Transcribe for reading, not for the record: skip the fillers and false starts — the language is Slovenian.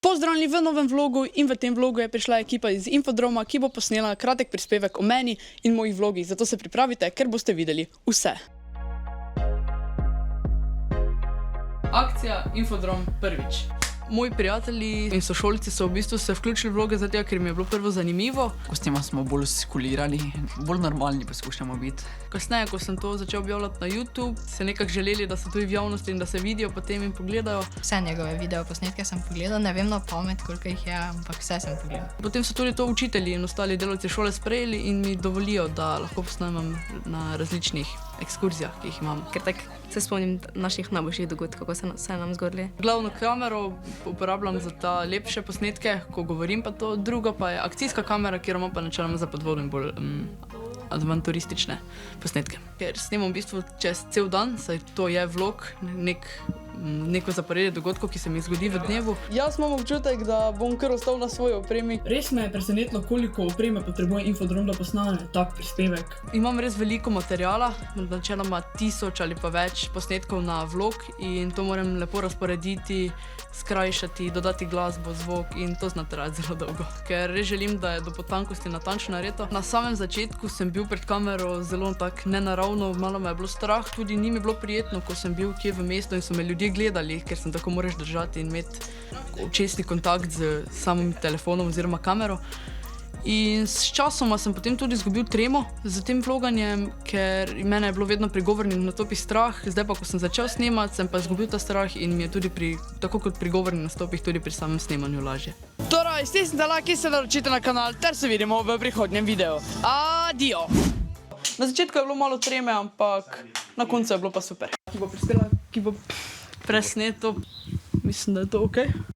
Pozdravljeni v novem vlogu in v tem vlogu je prišla ekipa iz Infodroma, ki bo posnela kratek prispevek o meni in mojih vlogih, zato se pripravite, ker boste videli vse. Akcija Infodrom prvič. Moji prijatelji in sošolci so v bistvu se vključili v vloge zato, ker mi je bilo prvo zanimivo. S tem smo bolj skulirani, bolj normalni poskušamo biti. Kasneje, ko sem to začel objavljati na YouTube, se nekako želeli, da so tudi v javnosti in da se vidijo potem in pogledajo. Vse njegove videoposnetke sem pogledal, ne vem na pamet, koliko jih je, ampak vse sem pogledal. Potem so tudi to učitelji in ostali delavci šole sprejeli in mi dovolijo, da lahko posnemam na različnih ekskurzijah, ki jih imam. Ker tako se spomnim naših najboljših dogodkov, ko se nam zgodili. Glavno kamero uporabljam za ta lepše posnetke, ko govorim, pa to drugo pa je akcijska kamera, kjer imam pa načeloma za podvodu in bolj avanturistične posnetke. Ker snemam v bistvu čez cel dan, saj to je vlog, neko zaporedje dogodkov, ki se mi zgodi v dnevu. Jaz imam občutek, da bom kar ostal na svoji opremi. Res me je presenetilo, koliko opreme potrebuje Infodrom, da posname tak prispevek. Imam res veliko materiala, načeloma 1000 ali pa več posnetkov na vlog in to moram lepo razporediti, skrajšati, dodati glasbo, zvok in to zna trajati zelo dolgo. Ker res želim, da je do potankosti natančno nareto. Na samem začetku sem bil pred kamero zelo tak nenaravno, malo me je bilo strah, tudi ni mi bilo prijetno, ko sem bil kje v mestu in so me ljudje gledali, ker sem tako moraš držati in imeti očesni kontakt z samim telefonom oziroma kamero. In s časoma sem potem tudi izgubil tremo z tem vloganjem, ker mene je bilo vedno pri govornih nastopih strah, zdaj pa, ko sem začel snemati, sem pa izgubil ta strah in mi je tudi tako kot pri govornih nastopih, tudi pri samem snemanju lažje. Torej, stisnite like in se naročite na kanal, ter se vidimo v prihodnjem videu. Adio! Na začetku je bilo malo treme, ampak na koncu je bilo pa super. Ki bo prispela, ki bo presneto, mislim, da je to okej.